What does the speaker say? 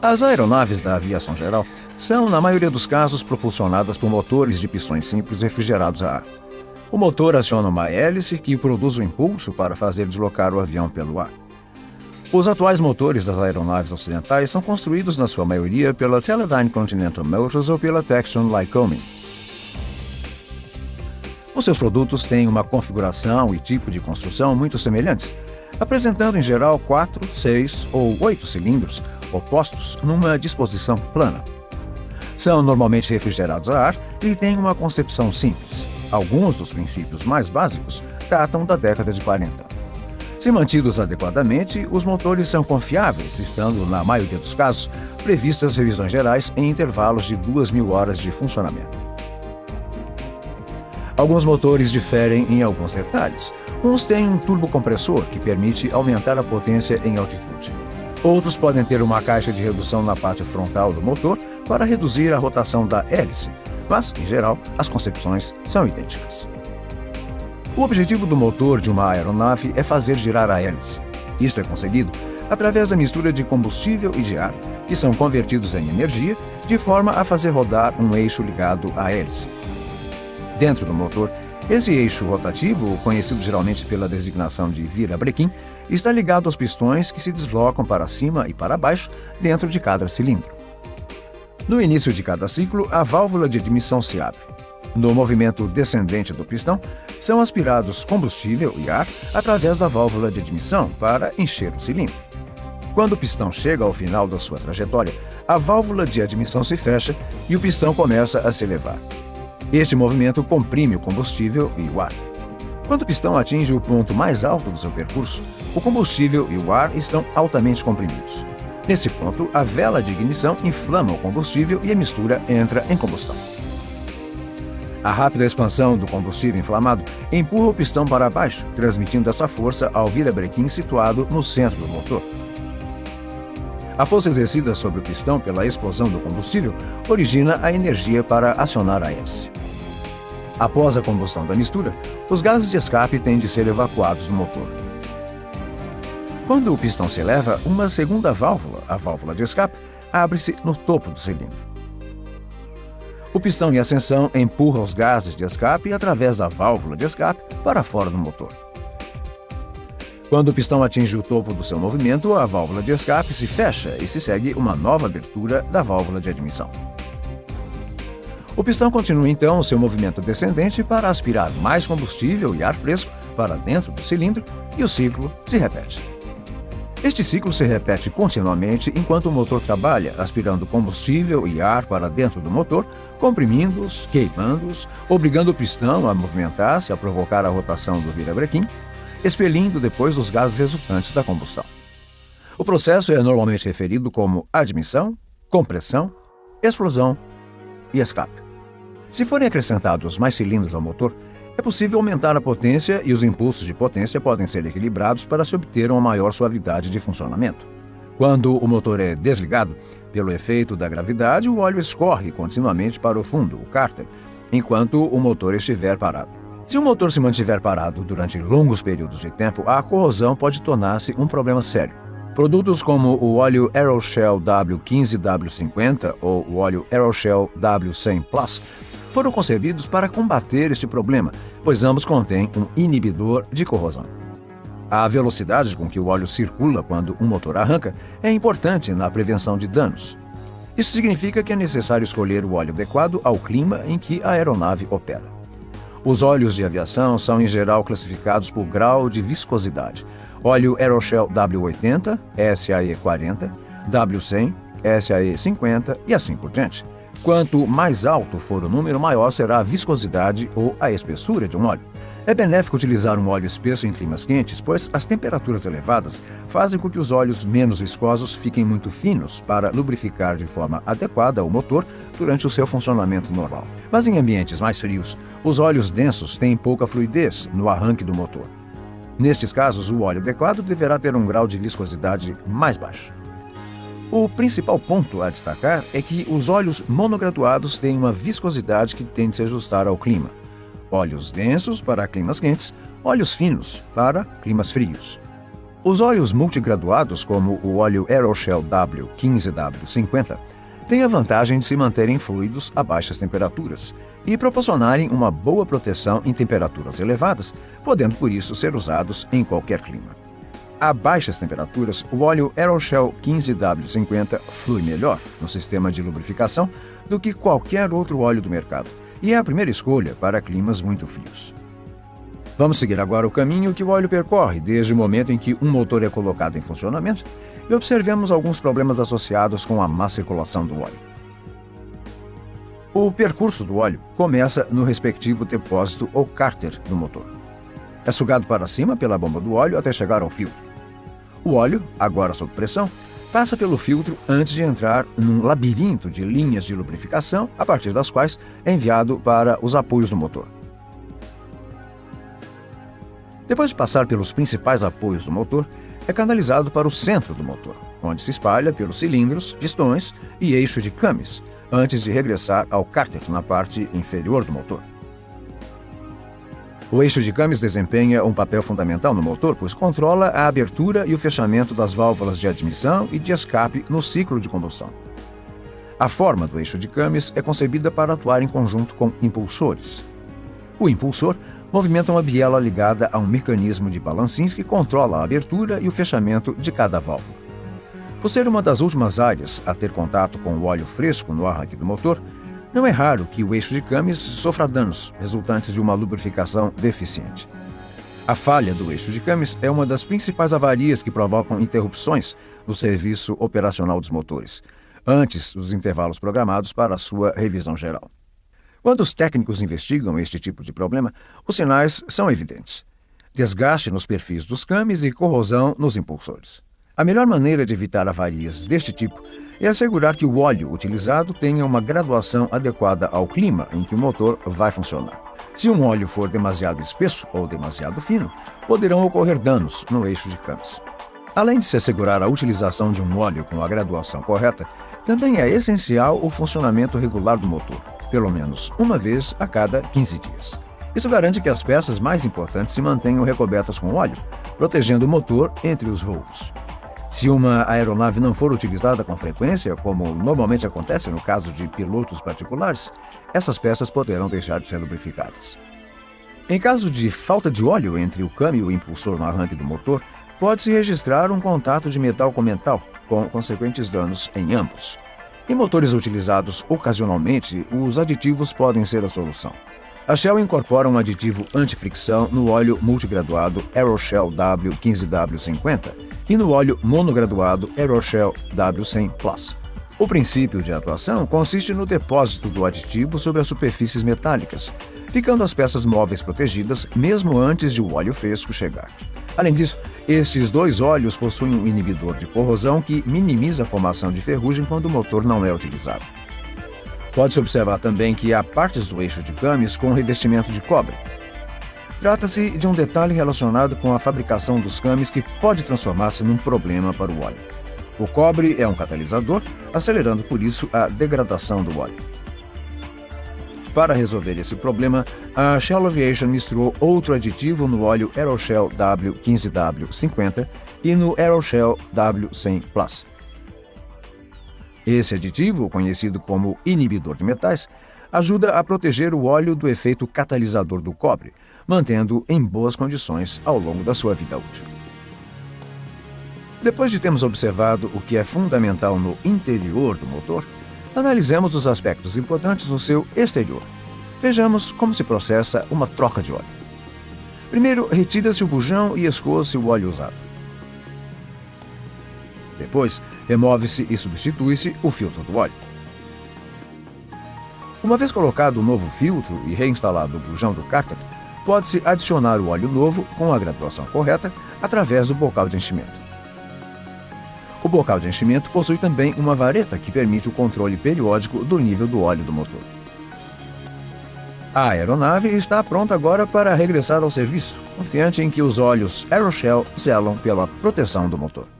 As aeronaves da aviação geral são, na maioria dos casos, propulsionadas por motores de pistões simples refrigerados a ar. O motor aciona uma hélice que produz o impulso para fazer deslocar o avião pelo ar. Os atuais motores das aeronaves ocidentais são construídos, na sua maioria, pela Teledyne Continental Motors ou pela Textron Lycoming. Os seus produtos têm uma configuração e tipo de construção muito semelhantes, apresentando em geral 4, 6 ou 8 cilindros opostos numa disposição plana. São normalmente refrigerados a ar e têm uma concepção simples. Alguns dos princípios mais básicos datam da década de 40. Se mantidos adequadamente, os motores são confiáveis, estando, na maioria dos casos, previstas revisões gerais em intervalos de 2.000 horas de funcionamento. Alguns motores diferem em alguns detalhes. Uns têm um turbocompressor que permite aumentar a potência em altitude. Outros podem ter uma caixa de redução na parte frontal do motor para reduzir a rotação da hélice, mas, em geral, as concepções são idênticas. O objetivo do motor de uma aeronave é fazer girar a hélice. Isto é conseguido através da mistura de combustível e de ar, que são convertidos em energia, de forma a fazer rodar um eixo ligado à hélice. Dentro do motor, esse eixo rotativo, conhecido geralmente pela designação de virabrequim, está ligado aos pistões que se deslocam para cima e para baixo dentro de cada cilindro. No início de cada ciclo, a válvula de admissão se abre. No movimento descendente do pistão, são aspirados combustível e ar através da válvula de admissão para encher o cilindro. Quando o pistão chega ao final da sua trajetória, a válvula de admissão se fecha e o pistão começa a se elevar. Este movimento comprime o combustível e o ar. Quando o pistão atinge o ponto mais alto do seu percurso, o combustível e o ar estão altamente comprimidos. Nesse ponto, a vela de ignição inflama o combustível e a mistura entra em combustão. A rápida expansão do combustível inflamado empurra o pistão para baixo, transmitindo essa força ao virabrequim situado no centro do motor. A força exercida sobre o pistão pela explosão do combustível origina a energia para acionar a hélice. Após a combustão da mistura, os gases de escape têm de ser evacuados do motor. Quando o pistão se eleva, uma segunda válvula, a válvula de escape, abre-se no topo do cilindro. O pistão em ascensão empurra os gases de escape através da válvula de escape para fora do motor. Quando o pistão atinge o topo do seu movimento, a válvula de escape se fecha e se segue uma nova abertura da válvula de admissão. O pistão continua então o seu movimento descendente para aspirar mais combustível e ar fresco para dentro do cilindro e o ciclo se repete. Este ciclo se repete continuamente enquanto o motor trabalha, aspirando combustível e ar para dentro do motor, comprimindo-os, queimando-os, obrigando o pistão a movimentar-se, a provocar a rotação do virabrequim, expelindo depois os gases resultantes da combustão. O processo é normalmente referido como admissão, compressão, explosão e escape. Se forem acrescentados mais cilindros ao motor, é possível aumentar a potência e os impulsos de potência podem ser equilibrados para se obter uma maior suavidade de funcionamento. Quando o motor é desligado, pelo efeito da gravidade, o óleo escorre continuamente para o fundo, o cárter, enquanto o motor estiver parado. Se o motor se mantiver parado durante longos períodos de tempo, a corrosão pode tornar-se um problema sério. Produtos como o óleo Aeroshell W15W50 ou o óleo Aeroshell W100 Plus foram concebidos para combater este problema, pois ambos contêm um inibidor de corrosão. A velocidade com que o óleo circula quando um motor arranca é importante na prevenção de danos. Isso significa que é necessário escolher o óleo adequado ao clima em que a aeronave opera. Os óleos de aviação são em geral classificados por grau de viscosidade. Óleo Aeroshell W80, SAE40, W100, SAE50 e assim por diante. Quanto mais alto for o número, maior será a viscosidade ou a espessura de um óleo. É benéfico utilizar um óleo espesso em climas quentes, pois as temperaturas elevadas fazem com que os óleos menos viscosos fiquem muito finos para lubrificar de forma adequada o motor durante o seu funcionamento normal. Mas em ambientes mais frios, os óleos densos têm pouca fluidez no arranque do motor. Nestes casos, o óleo adequado deverá ter um grau de viscosidade mais baixo. O principal ponto a destacar é que os óleos monograduados têm uma viscosidade que tem de se ajustar ao clima. Óleos densos para climas quentes, óleos finos para climas frios. Os óleos multigraduados, como o óleo Aeroshell W15W50, têm a vantagem de se manterem fluidos a baixas temperaturas e proporcionarem uma boa proteção em temperaturas elevadas, podendo por isso ser usados em qualquer clima. A baixas temperaturas, o óleo Aeroshell 15W50 flui melhor no sistema de lubrificação do que qualquer outro óleo do mercado e é a primeira escolha para climas muito frios. Vamos seguir agora o caminho que o óleo percorre desde o momento em que um motor é colocado em funcionamento e observemos alguns problemas associados com a má circulação do óleo. O percurso do óleo começa no respectivo depósito ou cárter do motor. É sugado para cima pela bomba do óleo até chegar ao filtro. O óleo, agora sob pressão, passa pelo filtro antes de entrar num labirinto de linhas de lubrificação, a partir das quais é enviado para os apoios do motor. Depois de passar pelos principais apoios do motor, é canalizado para o centro do motor, onde se espalha pelos cilindros, pistões e eixo de câmbio, antes de regressar ao cárter na parte inferior do motor. O eixo de câmbio desempenha um papel fundamental no motor, pois controla a abertura e o fechamento das válvulas de admissão e de escape no ciclo de combustão. A forma do eixo de câmbio é concebida para atuar em conjunto com impulsores. O impulsor movimenta uma biela ligada a um mecanismo de balancins que controla a abertura e o fechamento de cada válvula. Por ser uma das últimas áreas a ter contato com o óleo fresco no arranque do motor, não é raro que o eixo de câmbio sofra danos resultantes de uma lubrificação deficiente. A falha do eixo de câmbio é uma das principais avarias que provocam interrupções no serviço operacional dos motores, antes dos intervalos programados para a sua revisão geral. Quando os técnicos investigam este tipo de problema, os sinais são evidentes: desgaste nos perfis dos câmbios e corrosão nos impulsores. A melhor maneira de evitar avarias deste tipo é assegurar que o óleo utilizado tenha uma graduação adequada ao clima em que o motor vai funcionar. Se um óleo for demasiado espesso ou demasiado fino, poderão ocorrer danos no eixo de câmbios. Além de se assegurar a utilização de um óleo com a graduação correta, também é essencial o funcionamento regular do motor, pelo menos uma vez a cada 15 dias. Isso garante que as peças mais importantes se mantenham recobertas com óleo, protegendo o motor entre os voos. Se uma aeronave não for utilizada com frequência, como normalmente acontece no caso de pilotos particulares, essas peças poderão deixar de ser lubrificadas. Em caso de falta de óleo entre o câmbio e o impulsor no arranque do motor, pode-se registrar um contato de metal com metal, com consequentes danos em ambos. Em motores utilizados ocasionalmente, os aditivos podem ser a solução. A Shell incorpora um aditivo anti-fricção no óleo multigraduado Aeroshell W15W50 e no óleo monograduado Aeroshell W100 Plus. O princípio de atuação consiste no depósito do aditivo sobre as superfícies metálicas, ficando as peças móveis protegidas mesmo antes de o óleo fresco chegar. Além disso, estes dois óleos possuem um inibidor de corrosão que minimiza a formação de ferrugem quando o motor não é utilizado. Pode-se observar também que há partes do eixo de câmbios com revestimento de cobre. Trata-se de um detalhe relacionado com a fabricação dos câmbios que pode transformar-se num problema para o óleo. O cobre é um catalisador, acelerando por isso a degradação do óleo. Para resolver esse problema, a Shell Aviation misturou outro aditivo no óleo Aeroshell W15W50 e no Aeroshell W100 Plus. Esse aditivo, conhecido como inibidor de metais, ajuda a proteger o óleo do efeito catalisador do cobre, mantendo-o em boas condições ao longo da sua vida útil. Depois de termos observado o que é fundamental no interior do motor, analisemos os aspectos importantes no seu exterior. Vejamos como se processa uma troca de óleo. Primeiro, retira-se o bujão e escoa-se o óleo usado. Depois, remove-se e substitui-se o filtro do óleo. Uma vez colocado o novo filtro e reinstalado o bujão do cárter, pode-se adicionar o óleo novo com a graduação correta através do bocal de enchimento. O bocal de enchimento possui também uma vareta que permite o controle periódico do nível do óleo do motor. A aeronave está pronta agora para regressar ao serviço, confiante em que os óleos Aeroshell zelam pela proteção do motor.